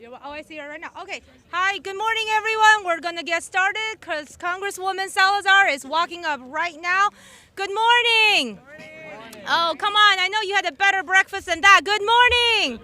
Oh, I see her right now. Okay. Hi, good morning, everyone. We're going to get started because Congresswoman Salazar is walking up right now. Good morning. Oh, come on. I know you had a better breakfast than that. Good morning.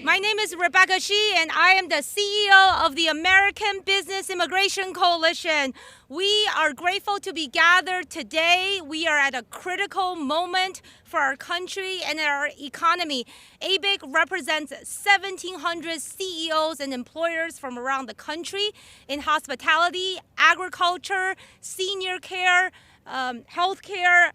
My name is Rebecca Shi, and I am the CEO of the American Business Immigration Coalition. We are grateful to be gathered today. We are at a critical moment for our country and our economy. ABIC represents 1,700 CEOs and employers from around the country in hospitality, agriculture, senior care, healthcare,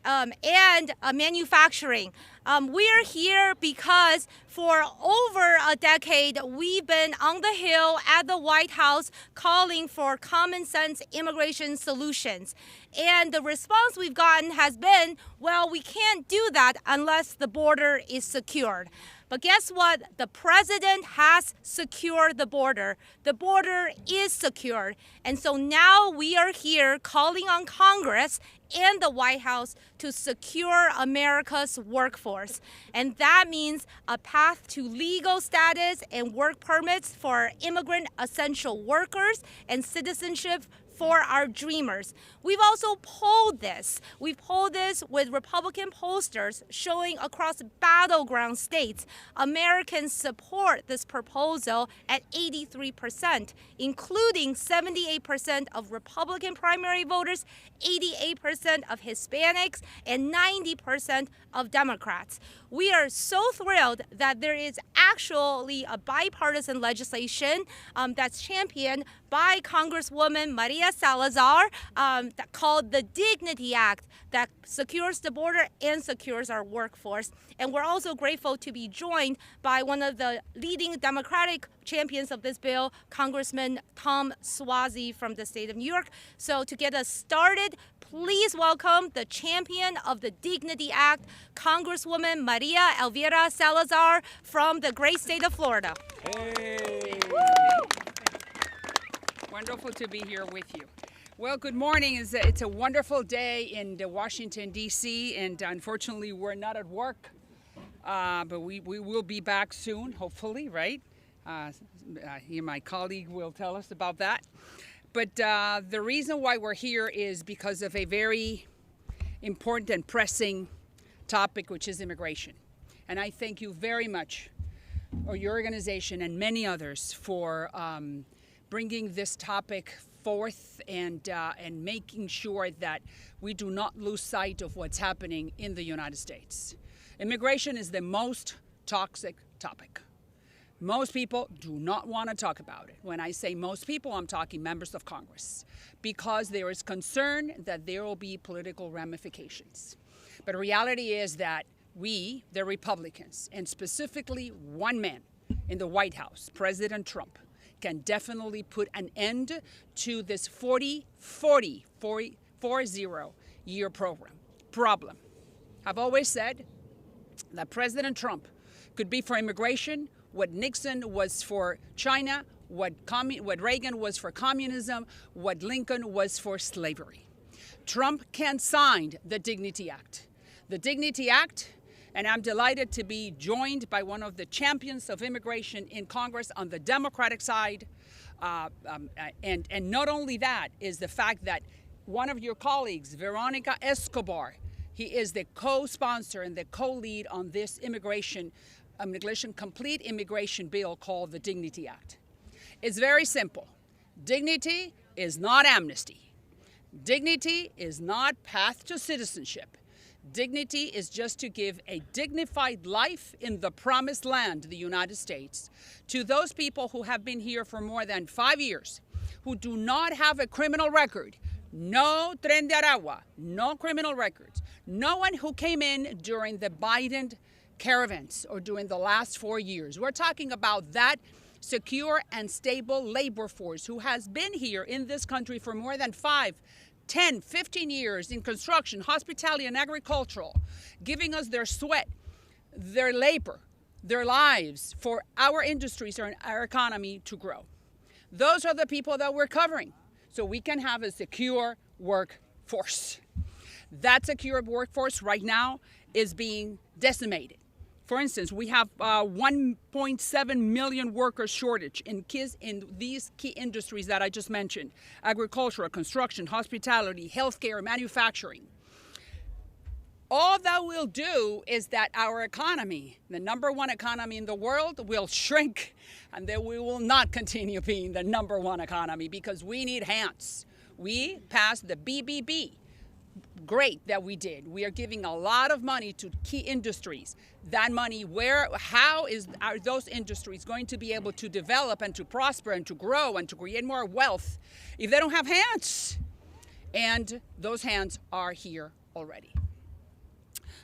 and manufacturing. We're here because for over a decade, we've been on the Hill at the White House calling for common sense immigration solutions. And the response we've gotten has been, well, we can't do that unless the border is secured. But guess what? The president has secured the border. The border is secured. And so now we are here calling on Congress and the White House to secure America's workforce. And that means a path to legal status and work permits for immigrant essential workers and citizenship for our dreamers. We've also polled this. We've polled this with Republican pollsters showing across battleground states Americans support this proposal at 83%, including 78% of Republican primary voters, 88% of Hispanics, and 90% of Democrats. We are so thrilled that there is actually a bipartisan legislation that's championed by Congresswoman Maria Salazar that called the Dignity Act that secures the border and secures our workforce. And we're also grateful to be joined by one of the leading Democratic champions of this bill, Congressman Tom Suozzi from the state of New York. So to get us started, please welcome the champion of the Dignity Act, Congresswoman Maria Elvira Salazar from the great state of Florida. Hey. Wonderful to be here with you. Well, good morning. It's a wonderful day in Washington, D.C., and unfortunately we're not at work, but we will be back soon, hopefully, right? My colleague will tell us about that. But the reason why we're here is because of a very important and pressing topic, which is immigration. And I thank you very much, or your organization and many others, for bringing this topic forth and making sure that we do not lose sight of what's happening in the United States. Immigration is the most toxic topic. Most people do not want to talk about it. When I say most people, I'm talking members of Congress, because there is concern that there will be political ramifications. But the reality is that we, the Republicans, and specifically one man in the White House, President Trump, can definitely put an end to this 40-year problem. I've always said that President Trump could be for immigration what Nixon was for China, what Reagan was for communism, what Lincoln was for slavery. Trump can sign the Dignity Act. The Dignity Act, and I'm delighted to be joined by one of the champions of immigration in Congress on the Democratic side. And not only that is the fact that one of your colleagues, Veronica Escobar, he is the co-sponsor and the co-lead on this complete immigration bill called the Dignity Act. It's very simple. Dignity is not amnesty. Dignity is not path to citizenship. Dignity is just to give a dignified life in the promised land, the United States, to those people who have been here for more than 5 years, who do not have a criminal record, no Tren de Aragua, no criminal records, no one who came in during the Biden caravans or during the last 4 years. We're talking about that secure and stable labor force who has been here in this country for more than 5, 10, 15 years in construction, hospitality, and agricultural, giving us their sweat, their labor, their lives for our industries and our economy to grow. Those are the people that we're covering, so we can have a secure workforce. That secure workforce right now is being decimated. For instance, we have 1.7 million workers shortage in these key industries that I just mentioned: agriculture, construction, hospitality, healthcare, manufacturing. All that will do is that our economy, the #1 economy in the world, will shrink, and then we will not continue being the #1 economy because we need hands. We passed the BBB. Great that we did. We are giving a lot of money to key industries. That money, how are those industries going to be able to develop and to prosper and to grow and to create more wealth if they don't have hands? And those hands are here already.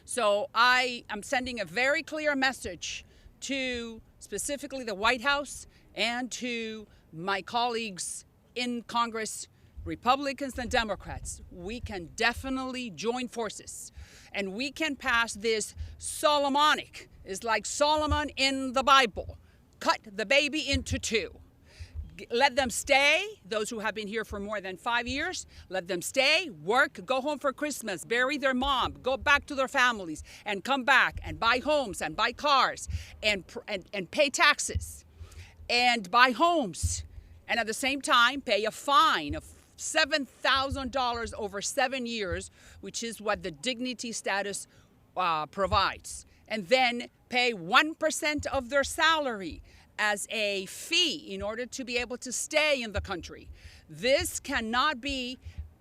So I am sending a very clear message to specifically the White House and to my colleagues in Congress, Republicans and Democrats. We can definitely join forces, and we can pass this Solomonic. It's like Solomon in the Bible. Cut the baby into two. Let them stay, those who have been here for more than 5 years, let them stay, work, go home for Christmas, bury their mom, go back to their families, and come back and buy homes and buy cars and pay taxes and buy homes. And at the same time, pay a fine of $7,000 over 7 years, which is what the dignity status provides. And then pay 1% of their salary as a fee in order to be able to stay in the country. This cannot be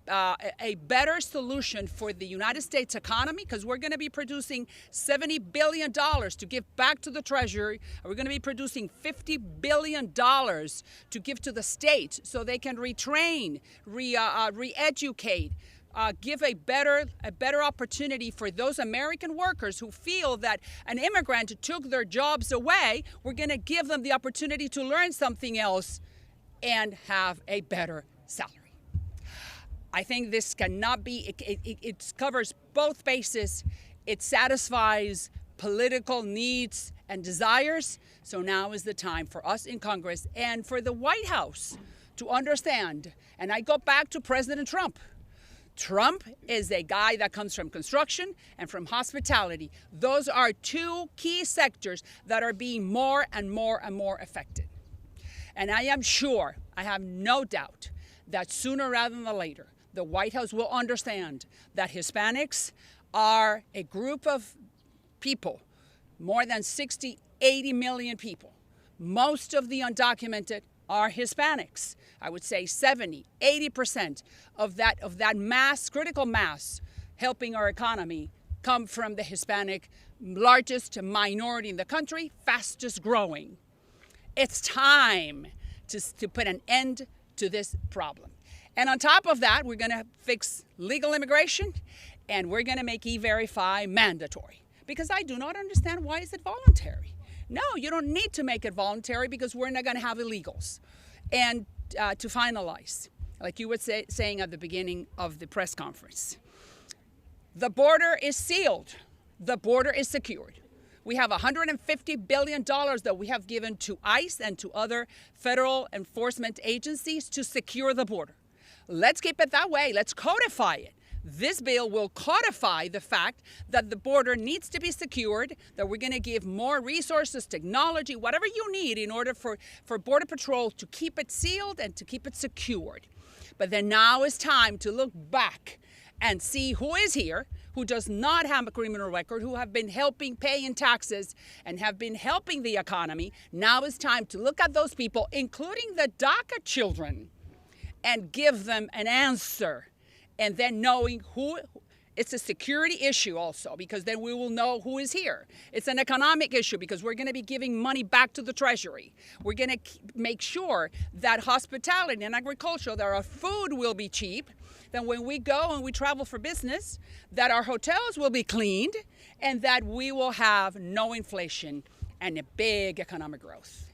a better solution for the United States economy, because we're going to be producing $70 billion to give back to the Treasury. We're going to be producing $50 billion to give to the states so they can retrain, re-educate, give a better opportunity for those American workers who feel that an immigrant took their jobs away. We're going to give them the opportunity to learn something else and have a better salary. I think this cannot be, it covers both bases. It satisfies political needs and desires. So now is the time for us in Congress and for the White House to understand. And I go back to President Trump. Trump is a guy that comes from construction and from hospitality. Those are two key sectors that are being more and more and more affected. And I am sure, I have no doubt, that sooner rather than later, the White House will understand that Hispanics are a group of people, more than 60, 80 million people. Most of the undocumented are Hispanics. I would say 70, 80% of that mass, critical mass, helping our economy come from the Hispanic, largest minority in the country, fastest growing. It's time to put an end to this problem. And on top of that, we're going to fix legal immigration, and we're going to make E-Verify mandatory. Because I do not understand, why is it voluntary? No, you don't need to make it voluntary, because we're not going to have illegals. And to finalize, like you were saying at the beginning of the press conference, the border is sealed. The border is secured. We have $150 billion that we have given to ICE and to other federal enforcement agencies to secure the border. Let's keep it that way. Let's codify it. This bill will codify the fact that the border needs to be secured, that we're going to give more resources, technology, whatever you need in order for Border Patrol to keep it sealed and to keep it secured. But then now is time to look back and see who is here, who does not have a criminal record, who have been helping pay in taxes and have been helping the economy. Now is time to look at those people, including the DACA children, and give them an answer. And then knowing who, it's a security issue also, because then we will know who is here. It's an economic issue, because we're going to be giving money back to the Treasury. We're going to make sure that hospitality and agriculture, that our food will be cheap, that when we go and we travel for business, that our hotels will be cleaned, and that we will have no inflation and a big economic growth.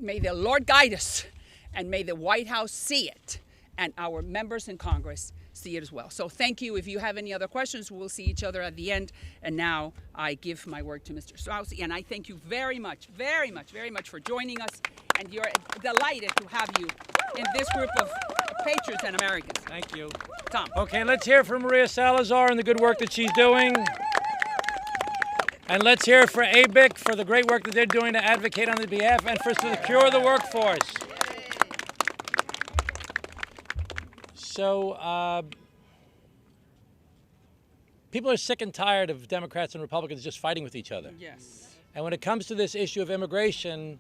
May the Lord guide us, and may the White House see it, and our members in Congress see it as well. So thank you. If you have any other questions, we'll see each other at the end. And now I give my word to Mr. Suozzi, and I thank you very much, very much, very much for joining us. And you're delighted to have you in this group of patriots and Americans. Thank you. Tom. Okay, let's hear from Maria Salazar and the good work that she's doing. And let's hear it for ABIC for the great work that they're doing to advocate on the behalf and for secure the workforce. So people are sick and tired of Democrats and Republicans just fighting with each other. Yes. And when it comes to this issue of immigration,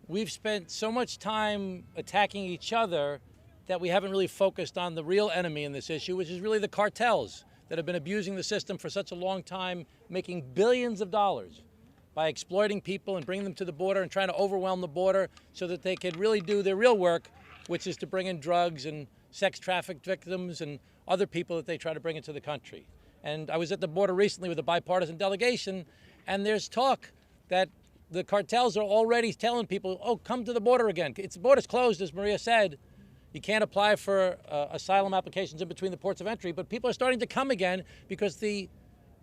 we've spent so much time attacking each other that we haven't really focused on the real enemy in this issue, which is really the cartels that have been abusing the system for such a long time, making billions of dollars by exploiting people and bringing them to the border and trying to overwhelm the border so that they could really do their real work, which is to bring in drugs and sex trafficked victims and other people that they try to bring into the country. And I was at the border recently with a bipartisan delegation, and there's talk that the cartels are already telling people, oh, come to the border again. The border's closed, as Maria said. You can't apply for asylum applications in between the ports of entry, but people are starting to come again because the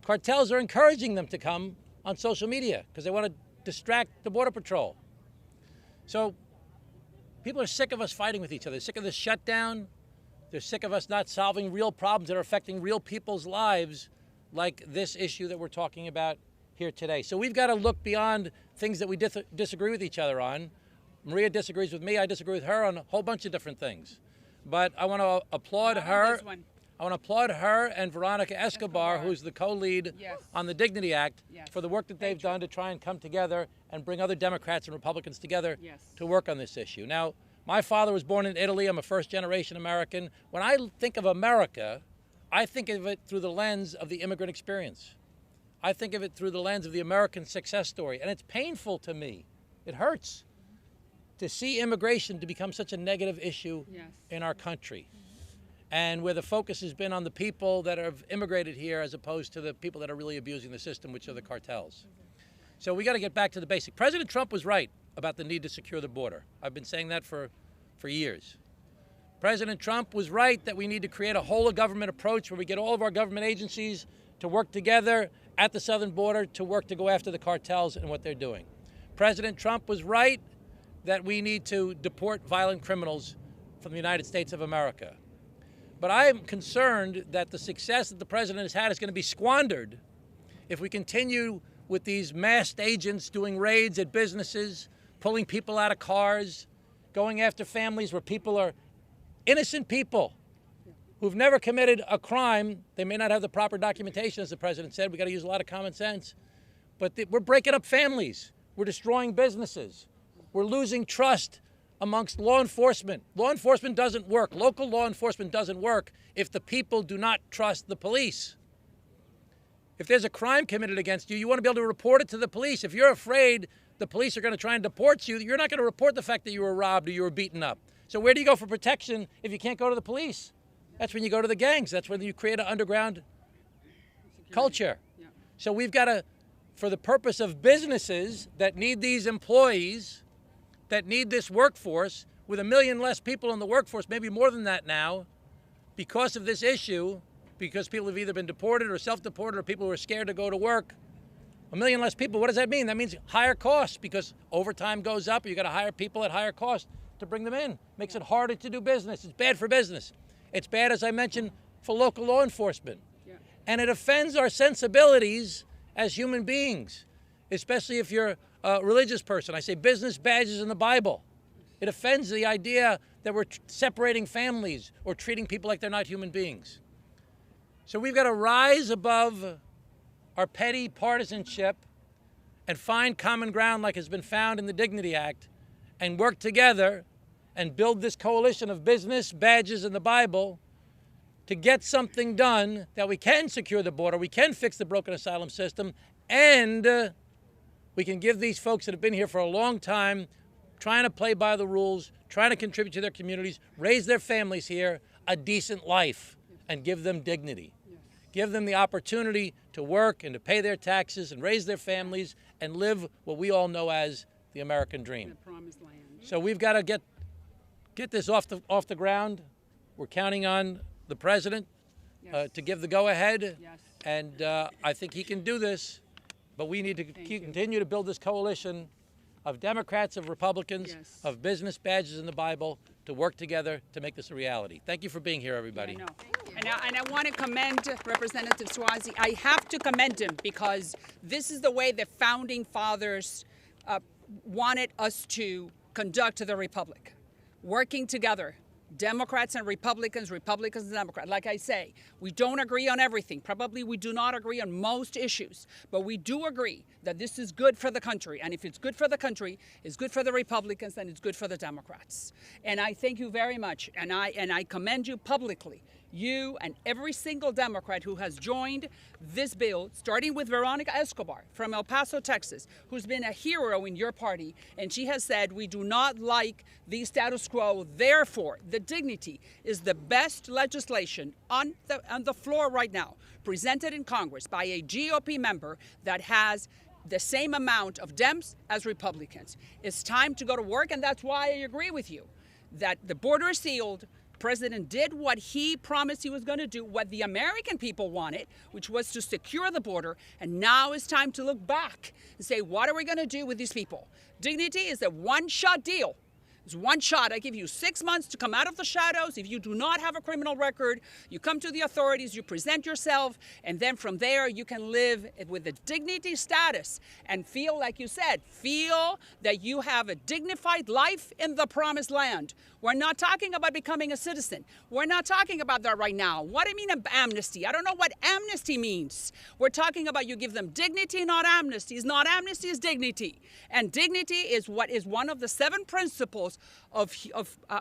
cartels are encouraging them to come on social media because they want to distract the Border Patrol. So people are sick of us fighting with each other. They're sick of this shutdown. They're sick of us not solving real problems that are affecting real people's lives, like this issue that we're talking about here today. So we've got to look beyond things that we disagree with each other on. Maria disagrees with me. I disagree with her on a whole bunch of different things. But I want to applaud her. I want to applaud her and Veronica Escobar, who's the co-lead on the Dignity Act, for the work that they've done to try and come together and bring other Democrats and Republicans together to work on this issue. Now, my father was born in Italy. I'm a first-generation American. When I think of America, I think of it through the lens of the immigrant experience. I think of it through the lens of the American success story. And it's painful to me. It hurts to see immigration to become such a negative issue in our country. And where the focus has been on the people that have immigrated here as opposed to the people that are really abusing the system, which are the cartels. So we got to get back to the basic. President Trump was right about the need to secure the border. I've been saying that for years. President Trump was right that we need to create a whole of government approach where we get all of our government agencies to work together at the southern border to work to go after the cartels and what they're doing. President Trump was right that we need to deport violent criminals from the United States of America. But I am concerned that the success that the president has had is going to be squandered if we continue with these masked agents doing raids at businesses, pulling people out of cars, going after families where people are innocent people who've never committed a crime. They may not have the proper documentation, as the president said. We got to use a lot of common sense. But we're breaking up families. We're destroying businesses. We're losing trust amongst law enforcement. Law enforcement doesn't work. Local law enforcement doesn't work if the people do not trust the police. If there's a crime committed against you, you want to be able to report it to the police. If you're afraid the police are going to try and deport you, you're not going to report the fact that you were robbed or you were beaten up. So where do you go for protection if you can't go to the police? That's when you go to the gangs. That's when you create an underground culture. So we've got to, for the purpose of businesses that need these employees, that need this workforce, with 1 million less people in the workforce, maybe more than that now, because of this issue, because people have either been deported or self-deported or people who are scared to go to work. 1 million less people, what does that mean? That means higher costs because overtime goes up. You got to hire people at higher cost to bring them in. Makes it harder to do business. It's bad for business. It's bad, as I mentioned, for local law enforcement. And it offends our sensibilities as human beings, especially if you're a religious person. I say business badges in the Bible. It offends the idea that we're separating families or treating people like they're not human beings. So we've got to rise above our petty partisanship and find common ground like has been found in the Dignity Act and work together and build this coalition of business, badges, and the Bible to get something done that we can secure the border, we can fix the broken asylum system, and we can give these folks that have been here for a long time, trying to play by the rules, trying to contribute to their communities, raise their families here, a decent life, and give them dignity. Give them the opportunity to work and to pay their taxes and raise their families and live what we all know as the American dream. The promised land. So we've got to get this off the ground. We're counting on the president to give the go-ahead, and I think he can do this. But we need to continue to build this coalition of Democrats, of Republicans, of business badges in the Bible to work together to make this a reality. Thank you for being here, everybody. And I want to commend Representative Suozzi. I have to commend him because this is the way the founding fathers wanted us to conduct the republic, working together. Democrats and Republicans, Republicans and Democrats. Like I say, we don't agree on everything. Probably we do not agree on most issues, but we do agree that this is good for the country. And if it's good for the country, it's good for the Republicans, and it's good for the Democrats. And I thank you very much. And I commend you publicly, you and every single Democrat who has joined this bill, starting with Veronica Escobar from El Paso, Texas, who's been a hero in your party. And she has said, we do not like the status quo. Therefore, the dignity is the best legislation on the floor right now, presented in Congress by a GOP member that has the same amount of Dems as Republicans. It's time to go to work, and that's why I agree with you that the border is sealed. President did what he promised he was going to do, what the American people wanted, which was to secure the border. And now it's time to look back and say, what are we going to do with these people? Dignity is a one-shot deal. It's one shot. I give you 6 months to come out of the shadows. If you do not have a criminal record, you come to the authorities, you present yourself, and then from there you can live with a dignity status and feel, like you said, feel that you have a dignified life in the promised land. We're not talking about becoming a citizen. We're not talking about that right now. What do you mean amnesty? I don't know what amnesty means. We're talking about you give them dignity, not amnesty. It's not amnesty, it's dignity. And dignity is what is one of the 7 principles of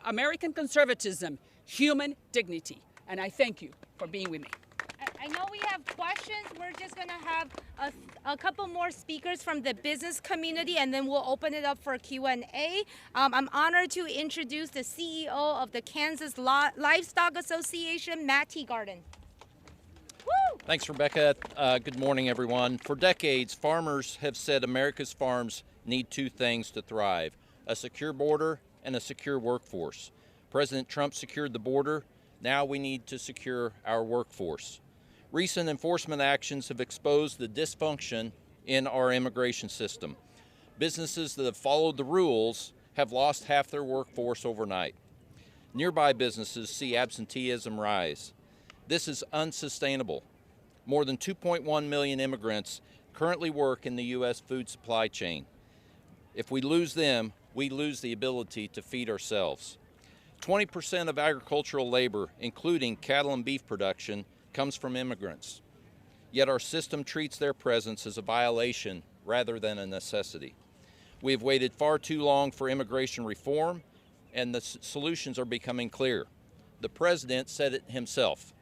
American conservatism, human dignity. And I thank you for being with me. I know we have questions. We're just going to have a couple more speakers from the business community, and then we'll open it up for Q&A. I'm honored to introduce the CEO of the Kansas Livestock Association, Matt Teagarden. Woo! Thanks, Rebecca. Good morning, everyone. For decades, farmers have said America's farms need 2 things to thrive: a secure border and a secure workforce. President Trump secured the border. Now we need to secure our workforce. Recent enforcement actions have exposed the dysfunction in our immigration system. Businesses that have followed the rules have lost half their workforce overnight. Nearby businesses see absenteeism rise. This is unsustainable. More than 2.1 million immigrants currently work in the U.S. food supply chain. If we lose them, we lose the ability to feed ourselves. 20% of agricultural labor, including cattle and beef production, comes from immigrants. Yet our system treats their presence as a violation rather than a necessity. We have waited far too long for immigration reform, and the solutions are becoming clear. The president said it himself: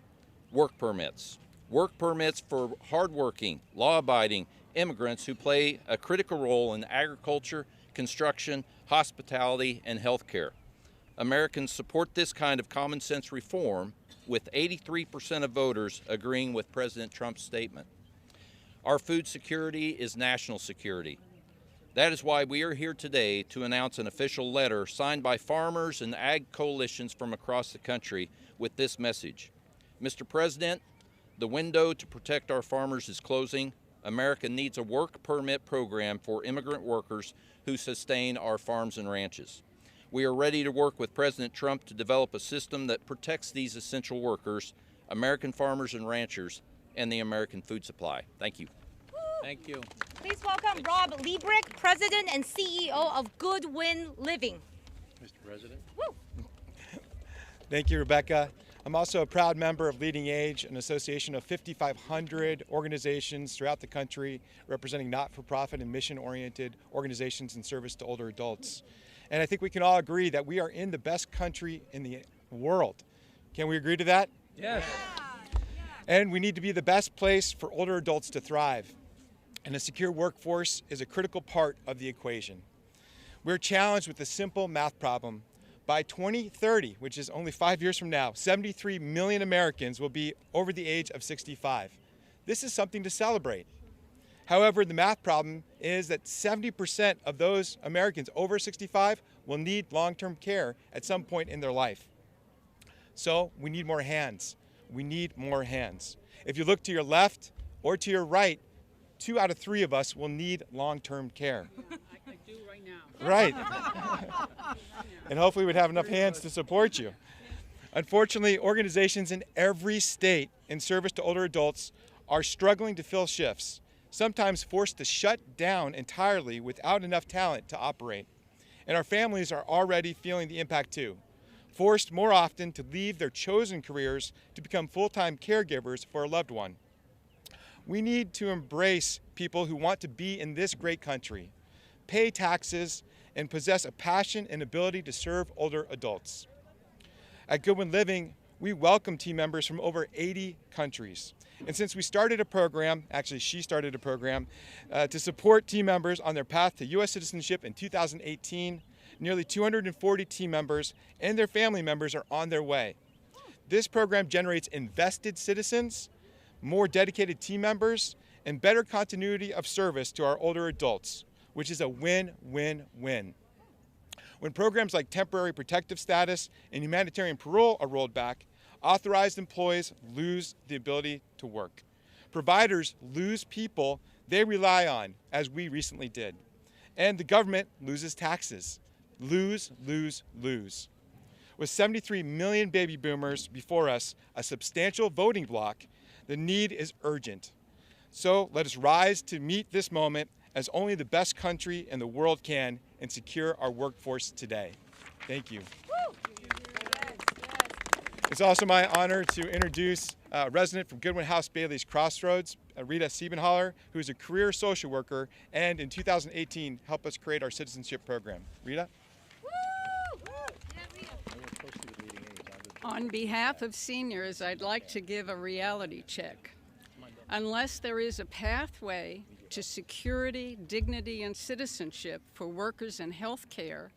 work permits. Work permits for hardworking, law-abiding immigrants who play a critical role in agriculture, construction, hospitality, and healthcare. Americans support this kind of common sense reform, with 83% of voters agreeing with President Trump's statement. Our food security is national security. That is why we are here today to announce an official letter signed by farmers and ag coalitions from across the country with this message: Mr. President, the window to protect our farmers is closing. America needs a work permit program for immigrant workers who sustain our farms and ranches. We are ready to work with President Trump to develop a system that protects these essential workers, American farmers and ranchers, and the American food supply. Thank you. Woo! Thank you. Please welcome Rob Liebrick, President and CEO of Goodwin Living. Mr. President. Woo! Thank you, Rebecca. I'm also a proud member of Leading Age, an association of 5,500 organizations throughout the country representing not-for-profit and mission-oriented organizations in service to older adults. And I think we can all agree that we are in the best country in the world. Can we agree to that? Yes. And we need to be the best place for older adults to thrive. And a secure workforce is a critical part of the equation. We're challenged with a simple math problem. By 2030, which is only 5 years from now, 73 million Americans will be over the age of 65. This is something to celebrate. However, the math problem is that 70% of those Americans over 65 will need long-term care at some point in their life. So we need more hands. We need more hands. If you look to your left or to your right, 2 out of 3 of us will need long-term care. I do right now. Right. And hopefully we'd have enough hands to support you. Unfortunately, organizations in every state in service to older adults are struggling to fill shifts, sometimes forced to shut down entirely without enough talent to operate. And our families are already feeling the impact too, forced more often to leave their chosen careers to become full-time caregivers for a loved one. We need to embrace people who want to be in this great country, pay taxes, and possess a passion and ability to serve older adults. At Goodwin Living, we welcome team members from over 80 countries. And since we started a program, actually she started a program, to support team members on their path to U.S. citizenship in 2018, nearly 240 team members and their family members are on their way. This program generates invested citizens, more dedicated team members, and better continuity of service to our older adults, which is a win-win-win. When programs like temporary protective status and humanitarian parole are rolled back, authorized employees lose the ability to work. Providers lose people they rely on, as we recently did. And the government loses taxes. Lose, lose, lose. With 73 million baby boomers before us, a substantial voting bloc, the need is urgent. So let us rise to meet this moment as only the best country in the world can and secure our workforce today. Thank you. It's also my honor to introduce a resident from Goodwin House Bailey's Crossroads, Rita Siebenhaller, who is a career social worker and in 2018 helped us create our citizenship program. Rita? On behalf of seniors, I'd like to give a reality check. Unless there is a pathway to security, dignity, and citizenship for workers in health care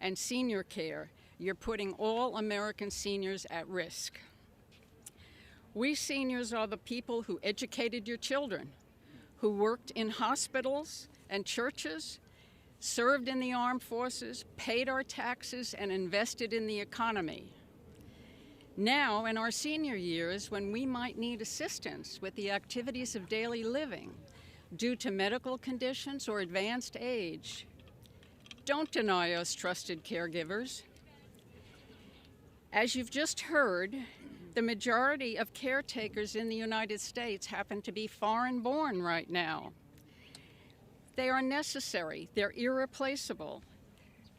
and senior care, you're putting all American seniors at risk. We seniors are the people who educated your children, who worked in hospitals and churches, served in the armed forces, paid our taxes, and invested in the economy. Now, in our senior years, when we might need assistance with the activities of daily living due to medical conditions or advanced age, don't deny us trusted caregivers. As you've just heard, the majority of caretakers in the United States happen to be foreign-born right now. They are necessary, they're irreplaceable.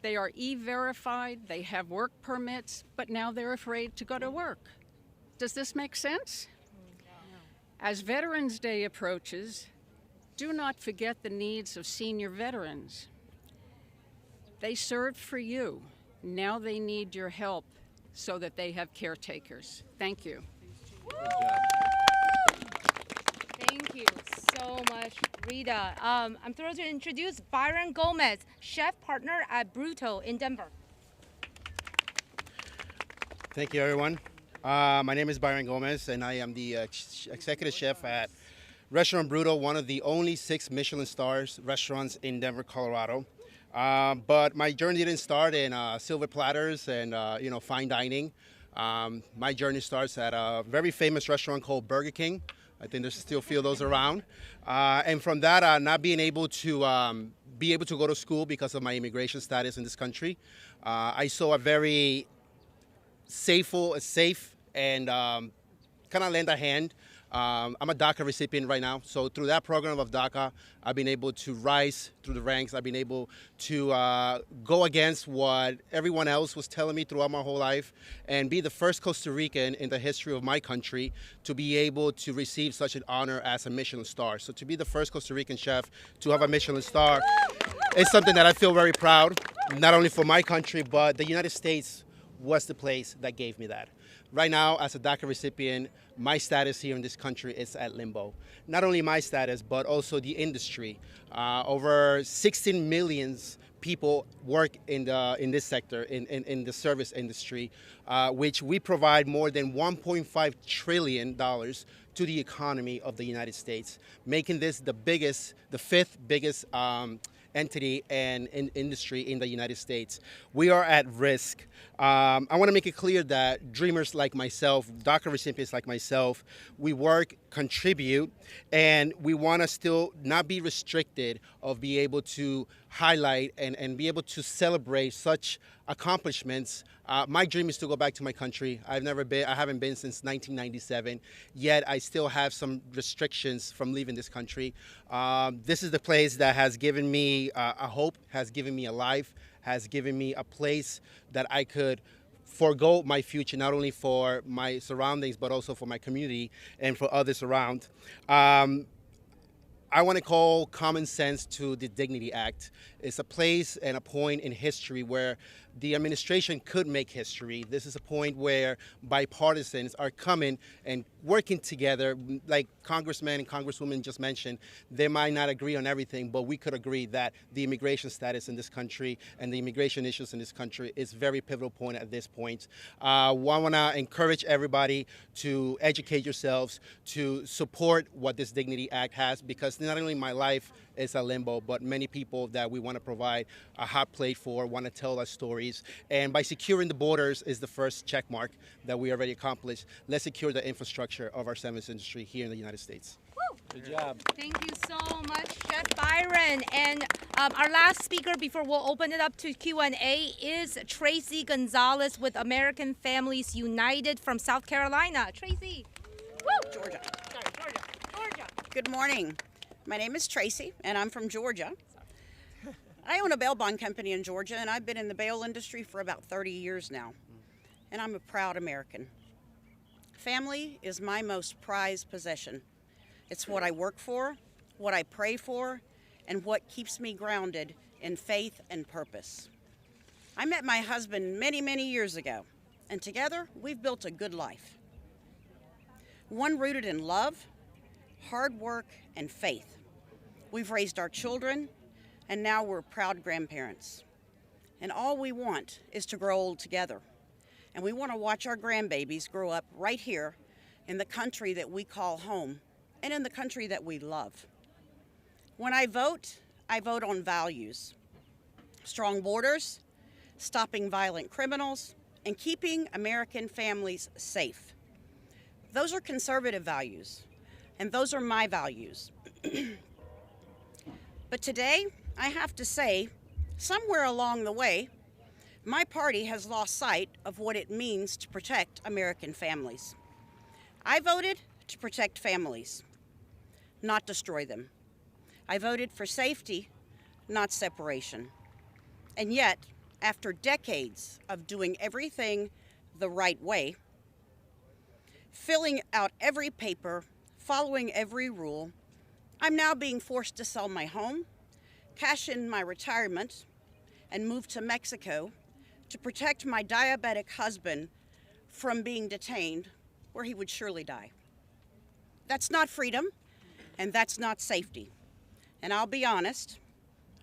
They are e-verified, they have work permits, but now they're afraid to go to work. Does this make sense? As Veterans Day approaches, do not forget the needs of senior veterans. They served for you. Now they need your help so that they have caretakers. Thank you. Thank you so much, Rita. I'm thrilled to introduce Byron Gomez, chef partner at Bruto in Denver. Thank you, everyone. My name is Byron Gomez, and I am the executive chef at Restaurant Bruto, one of the only 6 Michelin stars restaurants in Denver, Colorado. But my journey didn't start in silver platters and fine dining. My journey starts at a very famous restaurant called Burger King. I think there's still a few of those around. And from that, not being able to go to school because of my immigration status in this country, I saw a very safe and kind of lend a hand. I'm a DACA recipient right now, so through that program of DACA, I've been able to rise through the ranks. I've been able to go against what everyone else was telling me throughout my whole life and be the first Costa Rican in the history of my country to be able to receive such an honor as a Michelin star. So to be the first Costa Rican chef to have a Michelin star is something that I feel very proud, not only for my country, but the United States was the place that gave me that. Right now, as a DACA recipient, my status here in this country is at limbo. Not only my status, but also the industry. Over 16 million people work in this sector, in the service industry, which we provide more than $1.5 trillion to the economy of the United States, making this the 5th biggest entity and industry in the United States. We are at risk. I want to make it clear that dreamers like myself, DACA recipients like myself, we work, contribute, and we want to still not be restricted of being able to highlight and be able to celebrate such accomplishments. My dream is to go back to my country. I haven't been since 1997, yet I still have some restrictions from leaving this country. This is the place that has given me a hope, has given me a life, has given me a place that I could forego my future, not only for my surroundings, but also for my community and for others around. I want to call common sense to the Dignity Act. It's a place and a point in history where the administration could make history. This is a point where bipartisans are coming and working together. Like congressmen and congresswomen just mentioned, they might not agree on everything, but we could agree that the immigration status in this country and the immigration issues in this country is very pivotal point at this point. I want to encourage everybody to educate yourselves, to support what this Dignity Act has, because not only my life is a limbo, but many people that we want to provide a hot plate for want to tell us stories. And by securing the borders is the first check mark that we already accomplished. Let's secure the infrastructure of our service industry here in the United States. Woo! Good job. Thank you so much, Chef Byron. And our last speaker before we'll open it up to Q&A is Tracy Gonzalez with American Families United from South Carolina. Tracy. Woo! Georgia. Sorry, Georgia. Good morning. My name is Tracy, and I'm from Georgia. I own a bail bond company in Georgia, and I've been in the bail industry for about 30 years now. And I'm a proud American. Family is my most prized possession. It's what I work for, what I pray for, and what keeps me grounded in faith and purpose. I met my husband many, many years ago, and together we've built a good life. One rooted in love, hard work, and faith. We've raised our children, and now we're proud grandparents. And all we want is to grow old together. And we want to watch our grandbabies grow up right here in the country that we call home and in the country that we love. When I vote on values. Strong borders, stopping violent criminals, and keeping American families safe. Those are conservative values, and those are my values. But today, I have to say, somewhere along the way, my party has lost sight of what it means to protect American families. I voted to protect families, not destroy them. I voted for safety, not separation. And yet, after decades of doing everything the right way, filling out every paper, following every rule, I'm now being forced to sell my home, cash in my retirement, and move to Mexico to protect my diabetic husband from being detained where he would surely die. That's not freedom, and that's not safety. And I'll be honest,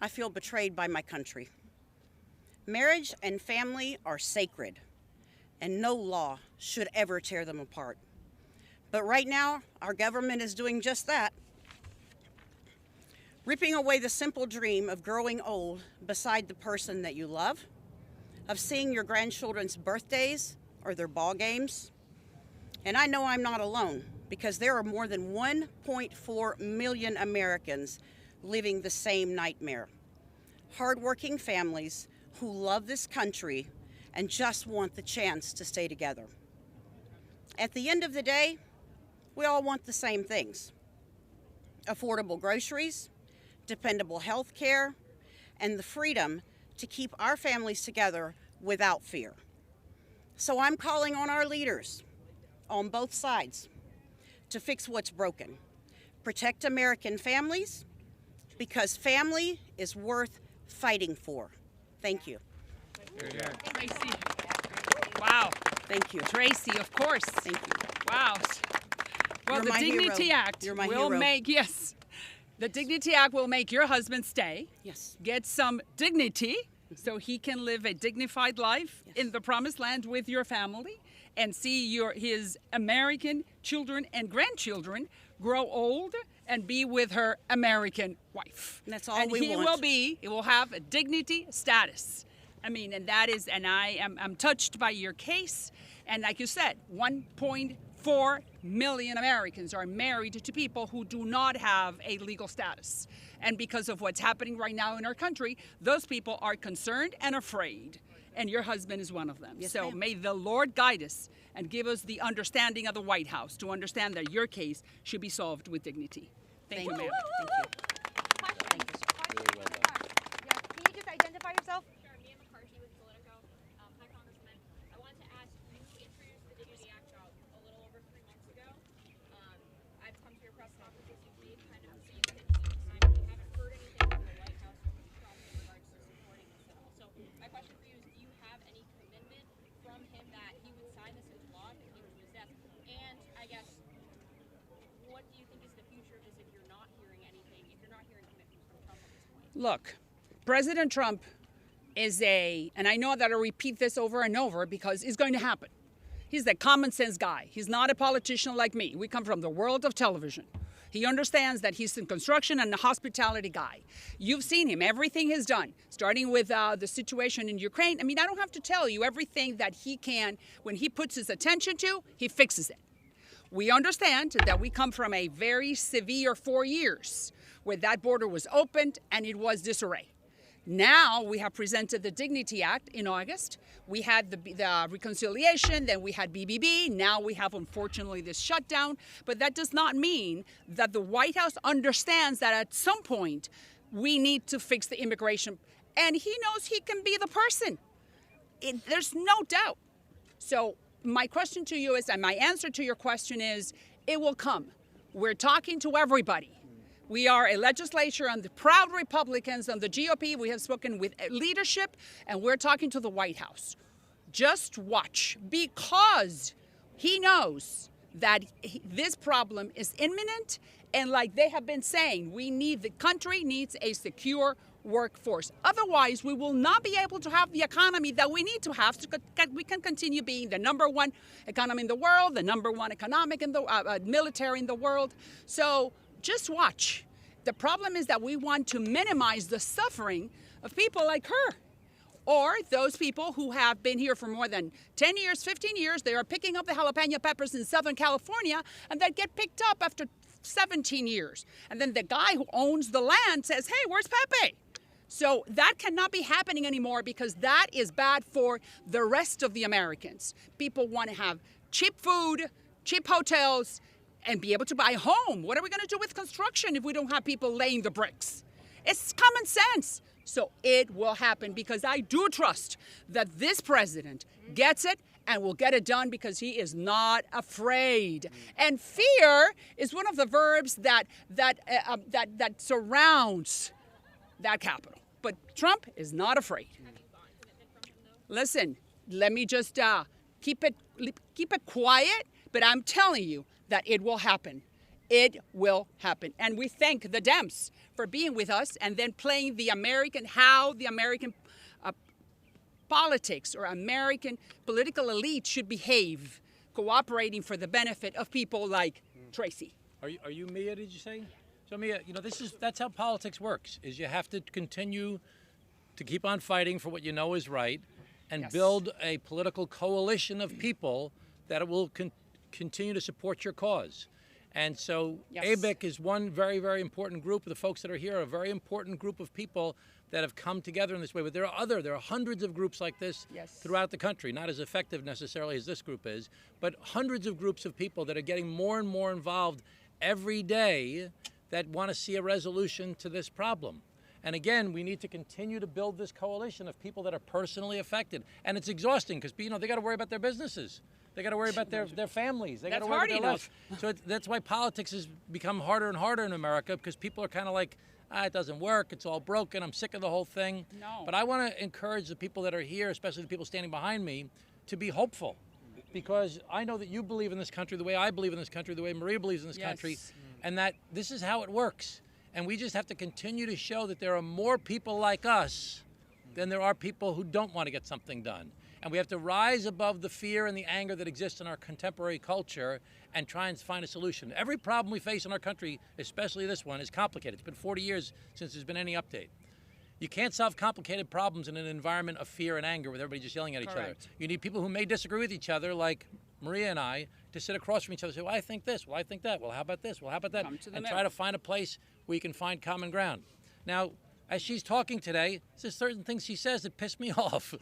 I feel betrayed by my country. Marriage and family are sacred, and no law should ever tear them apart. But right now, our government is doing just that. Ripping away the simple dream of growing old beside the person that you love, of seeing your grandchildren's birthdays or their ball games. And I know I'm not alone, because there are more than 1.4 million Americans living the same nightmare. Hardworking families who love this country and just want the chance to stay together. At the end of the day, we all want the same things: affordable groceries, dependable health care, and the freedom to keep our families together without fear. So I'm calling on our leaders on both sides to fix what's broken. Protect American families, because family is worth fighting for. Thank you. Tracy. Wow. Thank you. Tracy, of course. Thank you. Wow. Well, You're the my Dignity hero. Act You're my will hero. make, yes, the Dignity Act will make your husband stay, Yes. get some dignity so he can live a dignified life in the promised land with your family and see his American children and grandchildren grow old and be with her American wife. That's all and we he want. will have a dignity status. I mean, and I'm touched by your case. And like you said, 4 million Americans are married to people who do not have a legal status. And because of what's happening right now in our country, those people are concerned and afraid. And your husband is one of them. Yes, so ma'am. may the Lord guide us and give us the understanding of the White House to understand that your case should be solved with dignity. Thank you, ma'am. Thank you. Can you just identify yourself? Sure, Mia McCarthy with Politico. Hi, Congressman. I wanted to ask, you introduced the Dignity Act about a little over 3 months ago. I've come to your press conferences, you've made kind of the same pitch each time, but we haven't heard anything from the White House or from Trump in regards to supporting this at all. So my question for you is, do you have any commitment from him that he would sign this into law if it came to his desk? And I guess, what do you think is the future of this if you're not hearing anything, if you're not hearing commitment from Trump at this point? Look, President Trump is and I know that I repeat this over and over because it's going to happen. He's the common sense guy. He's not a politician like me. We come from the world of television. He understands that he's in construction and a hospitality guy. You've seen him, everything he's done, starting with the situation in Ukraine. I mean, I don't have to tell you everything that he can, when he puts his attention to, he fixes it. We understand that we come from a very severe 4 years where that border was opened and it was disarray. Now we have presented the Dignity Act in August. We had the reconciliation, then we had BBB. Now we have, unfortunately, this shutdown. But that does not mean that the White House understands that at some point we need to fix the immigration. And he knows he can be the person. There's no doubt. So my question to you is, and my answer to your question is, it will come. We're talking to everybody. We are a legislature and the proud Republicans on the GOP. We have spoken with leadership, and we're talking to the White House. Just watch, because he knows that this problem is imminent, and like they have been saying, the country needs a secure workforce. Otherwise, we will not be able to have the economy that we need to have so that we can continue being the #1 economy in the world, the #1 economic in the military in the world. So just watch. The problem is that we want to minimize the suffering of people like her, or those people who have been here for more than 10 years, 15 years. They are picking up the jalapeno peppers in Southern California, and they get picked up after 17 years. And then the guy who owns the land says, hey, where's Pepe? So that cannot be happening anymore, because that is bad for the rest of the Americans. People want to have cheap food, cheap hotels, and be able to buy a home. What are we going to do with construction if we don't have people laying the bricks? It's common sense. So it will happen, because I do trust that this president gets it and will get it done, because he is not afraid. And fear is one of the verbs that surrounds that capital. But Trump is not afraid. Listen, let me just keep it quiet, but I'm telling you that it will happen. It will happen. And we thank the Dems for being with us and then playing how the American politics or American political elite should behave, cooperating for the benefit of people like Tracy. Are you Mia, did you say? So Mia, that's how politics works, is you have to continue to keep on fighting for what you know is right, and Yes. build a political coalition of people that will continue to support your cause. And so Yes. ABIC is one very, very important group. The folks that are here are a very important group of people that have come together in this way. But there are hundreds of groups like this Yes. throughout the country, not as effective necessarily as this group is, but hundreds of groups of people that are getting more and more involved every day that want to see a resolution to this problem. And again, we need to continue to build this coalition of people that are personally affected. And it's exhausting, because they got to worry about their businesses. They got to worry about their families. They got to That's worry hard about their enough. life. So that's why politics has become harder and harder in America, because people are kind of like, it doesn't work. It's all broken. I'm sick of the whole thing. No. But I want to encourage the people that are here, especially the people standing behind me, to be hopeful. Because I know that you believe in this country the way I believe in this country, the way Maria believes in this Yes. country, and that this is how it works. And we just have to continue to show that there are more people like us than there are people who don't want to get something done. And we have to rise above the fear and the anger that exists in our contemporary culture and try and find a solution. Every problem we face in our country, especially this one, is complicated. It's been 40 years since there's been any update. You can't solve complicated problems in an environment of fear and anger with everybody just yelling at each other. Correct. You need people who may disagree with each other, like Maria and I, to sit across from each other and say, well, I think this, well, I think that, well, how about this, well, how about that, Come to the and middle. try to find a place where you can find common ground. Now, as she's talking today, there's certain things she says that piss me off.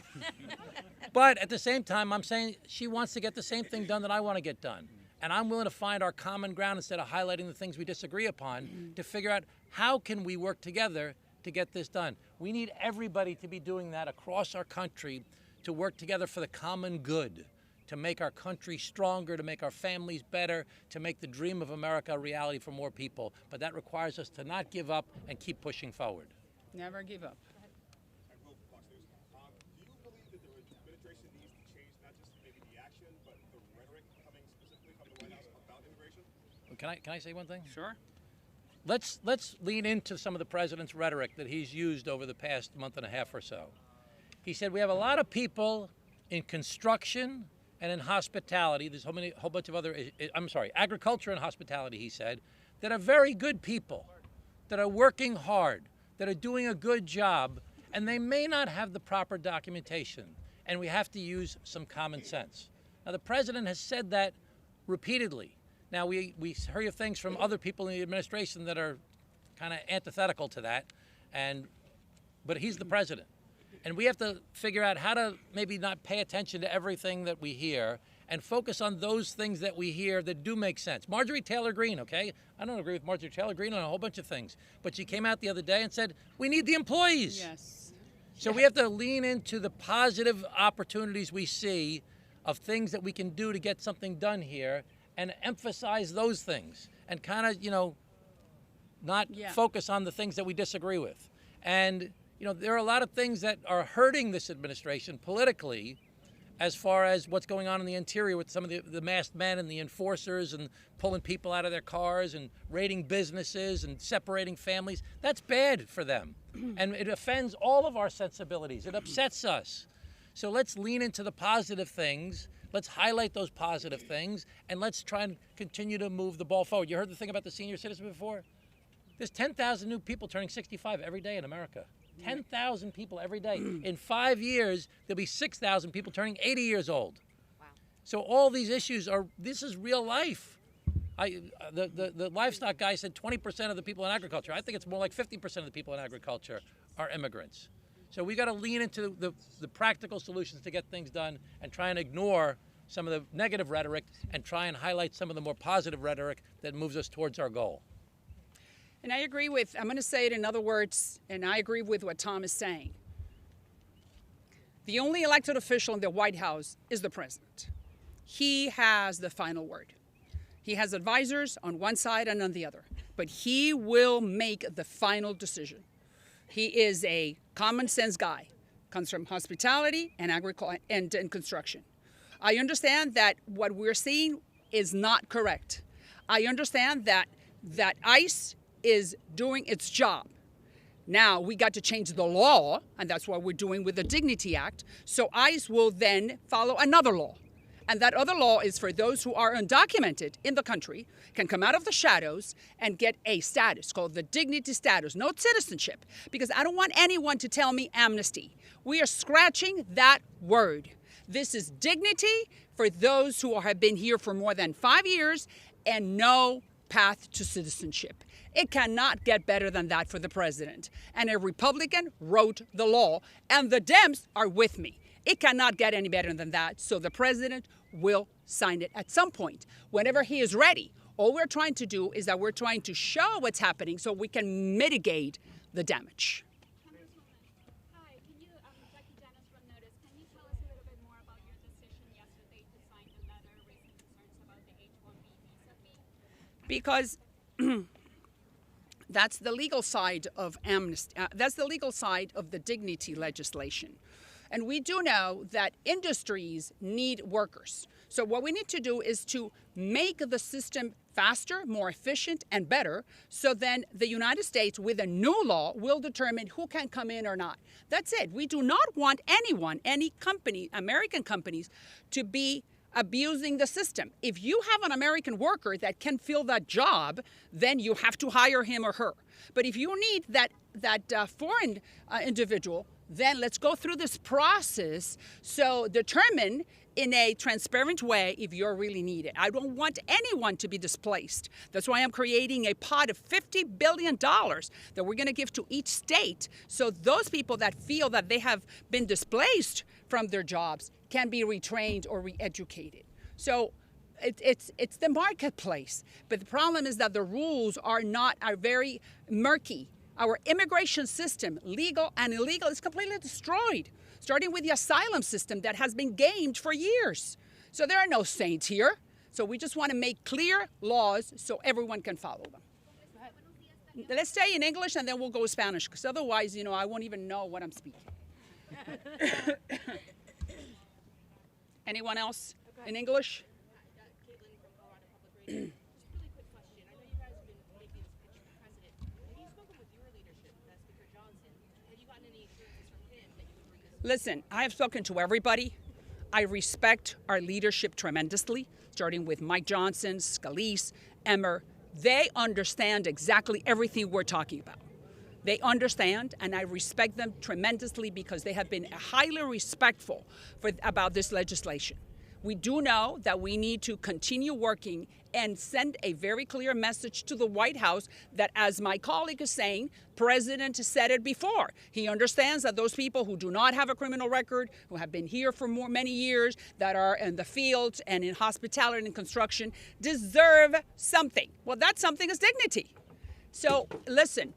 But at the same time, I'm saying she wants to get the same thing done that I want to get done. And I'm willing to find our common ground instead of highlighting the things we disagree upon to figure out how can we work together to get this done. We need everybody to be doing that across our country to work together for the common good, to make our country stronger, to make our families better, to make the dream of America a reality for more people. But that requires us to not give up and keep pushing forward. Never give up. Do you believe that the administration needs to change not just maybe the action, but the rhetoric coming specifically from the White House about immigration? Can I say one thing? Sure. Let's lean into some of the president's rhetoric that he's used over the past month and a half or so. He said we have a lot of people in construction and in hospitality. There's a whole bunch of other, agriculture and hospitality, he said, that are very good people, that are working hard, that are doing a good job, and they may not have the proper documentation, and we have to use some common sense. Now, the president has said that repeatedly. Now, we hear things from other people in the administration that are kind of antithetical to that, but he's the president. And we have to figure out how to maybe not pay attention to everything that we hear and focus on those things that we hear that do make sense. Marjorie Taylor Greene, okay? I don't agree with Marjorie Taylor Greene on a whole bunch of things, but she came out the other day and said, we need the employees. Yes. So we have to lean into the positive opportunities we see of things that we can do to get something done here and emphasize those things and kind of, not focus on the things that we disagree with. And, there are a lot of things that are hurting this administration politically as far as what's going on in the interior with some of the masked men and the enforcers and pulling people out of their cars and raiding businesses and separating families. That's bad for them. And it offends all of our sensibilities. It upsets us. So let's lean into the positive things. Let's highlight those positive things, and let's try and continue to move the ball forward. You heard the thing about the senior citizen before? There's 10,000 new people turning 65 every day in America. 10,000 people every day. In 5 years, there'll be 6,000 people turning 80 years old. Wow. So all these issues this is real life. The livestock guy said 20% of the people in agriculture. I think it's more like 50% of the people in agriculture are immigrants. So we got to lean into the practical solutions to get things done and try and ignore some of the negative rhetoric and try and highlight some of the more positive rhetoric that moves us towards our goal. And I agree I'm going to say it in other words, and I agree with what Tom is saying. The only elected official in the White House is the president. He has the final word. He has advisors on one side and on the other, but he will make the final decision. He is a common sense guy, comes from hospitality and agriculture and construction. I understand that what we're seeing is not correct. I understand that ICE is doing its job. Now we got to change the law, and that's what we're doing with the Dignity Act. So ICE will then follow another law. And that other law is for those who are undocumented in the country, can come out of the shadows and get a status called the dignity status, no citizenship, because I don't want anyone to tell me amnesty. We are scratching that word. This is dignity for those who have been here for more than 5 years and no path to citizenship. It cannot get better than that for the president. And a Republican wrote the law, and the Dems are with me. It cannot get any better than that, so the president will sign it at some point, whenever he is ready. All we're trying to do is that we're trying to show what's happening so we can mitigate the damage. Congresswoman, hi, can you, Becky Dennis from Notice, can you tell us a little bit more about your decision yesterday to sign the letter raising concerns about the H-1B visa fee? Because that's the legal side of amnesty. That's the legal side of the dignity legislation. And we do know that industries need workers. So what we need to do is to make the system faster, more efficient, and better, so then the United States, with a new law, will determine who can come in or not. That's it. We do not want anyone, any company, American companies, to be abusing the system. If you have an American worker that can fill that job, then you have to hire him or her. But if you need that foreign individual, then let's go through this process so determine in a transparent way if you're really needed. I don't want anyone to be displaced. That's why I'm creating a pot of $50 billion that we're going to give to each state, so those people that feel that they have been displaced from their jobs can be retrained or re-educated. So it's the marketplace. But the problem is that the rules are very murky. Our immigration system, legal and illegal, is completely destroyed, starting with the asylum system that has been gamed for years. So there are no saints here. So we just want to make clear laws so everyone can follow them. Let's stay in English and then we'll go Spanish, because otherwise, I won't even know what I'm speaking. Anyone else in English? Listen, I have spoken to everybody. I respect our leadership tremendously, starting with Mike Johnson, Scalise, Emmer. They understand exactly everything we're talking about. They understand, and I respect them tremendously because they have been highly respectful about this legislation. We do know that we need to continue working and send a very clear message to the White House that, as my colleague is saying, President said it before. He understands that those people who do not have a criminal record, who have been here for many years, that are in the fields and in hospitality and construction, deserve something. Well, that something is dignity. So, listen,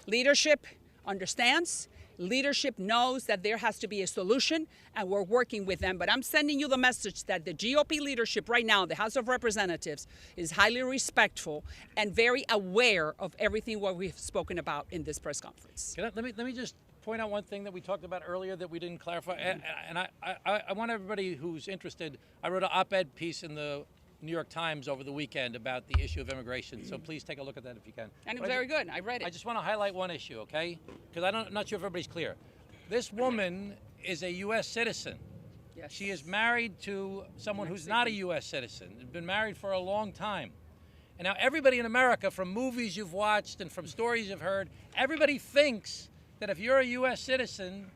leadership understands. Leadership knows that there has to be a solution, and we're working with them. But I'm sending you the message that the GOP leadership right now, the House of Representatives, is highly respectful and very aware of everything what we've spoken about in this press conference. Let me just point out one thing that we talked about earlier that we didn't clarify. And I want everybody who's interested, I wrote an op-ed piece in the New York Times over the weekend about the issue of immigration. So please take a look at that if you can. And it was very good. I read it. I just want to highlight one issue, okay? Because I'm not sure if everybody's clear. This woman is a U.S. citizen. Yes. She is married to someone who's not a U.S. citizen. They've been married for a long time. And now everybody in America, from movies you've watched and from stories you've heard, everybody thinks that if you're a U.S. citizen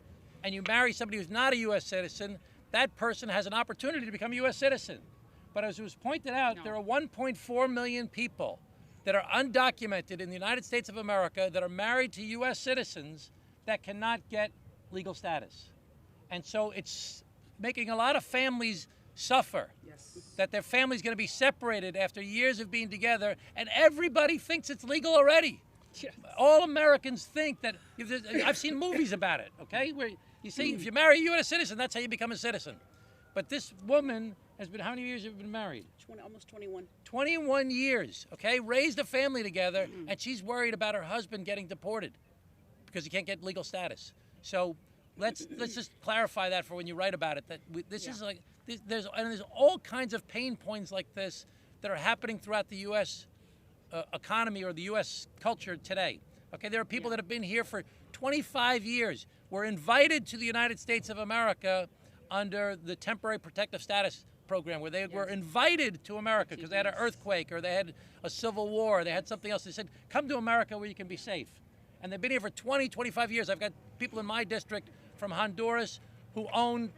and you marry somebody who's not a U.S. citizen, that person has an opportunity to become a U.S. citizen. But as was pointed out, there are 1.4 million people that are undocumented in the United States of America that are married to U.S. citizens that cannot get legal status. And so it's making a lot of families suffer, that their family's going to be separated after years of being together, and everybody thinks it's legal already. Yes. All Americans think that, I've seen movies about it, okay, where you see if you marry a U.S. citizen, that's how you become a citizen. But this woman has been, how many years have you been married? Almost 21. 21 years, okay? Raised a family together, and she's worried about her husband getting deported because he can't get legal status. So let's just clarify that for when you write about it, that is like, there's all kinds of pain points like this that are happening throughout the U.S. Economy or the U.S. culture today. Okay, there are people that have been here for 25 years, were invited to the United States of America under the temporary protective status program, where they were invited to America because they had an earthquake or they had a civil war, or they had something else. They said, come to America where you can be safe. And they've been here for 20, 25 years. I've got people in my district from Honduras who own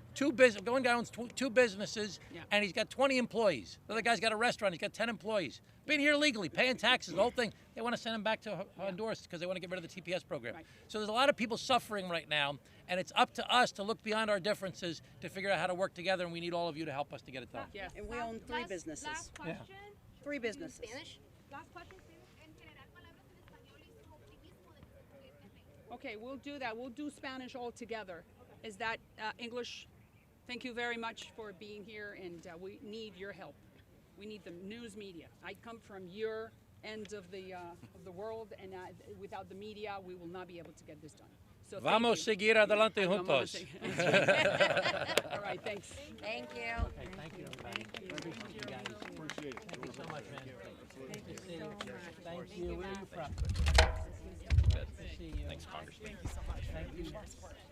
one guy owns two businesses, and he's got 20 employees. The other guy's got a restaurant, he's got 10 employees. Been here legally, paying taxes, the whole thing. They want to send him back to Honduras because they want to get rid of the TPS program. Right. So there's a lot of people suffering right now, and it's up to us to look beyond our differences to figure out how to work together, and we need all of you to help us to get it done. Yeah. And we own three businesses. Last question. 3 businesses. Spanish. Last question. Okay, we'll do that. We'll do Spanish all together. Okay. Is that English? Thank you very much for being here, and we need your help. We need the news media. I come from your end of the world, and without the media, we will not be able to get this done. So Vamos seguir adelante juntos. All right, thanks. Thank you. Okay, thank you, everybody. Thank you, guys. Appreciate it. Thank you so much, man. Thank you so much. Thank you. Where are you from? Good to see you. Thanks, Congressman. Thank you so much. Thank you.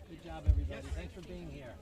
Good job, everybody. Thanks for being here.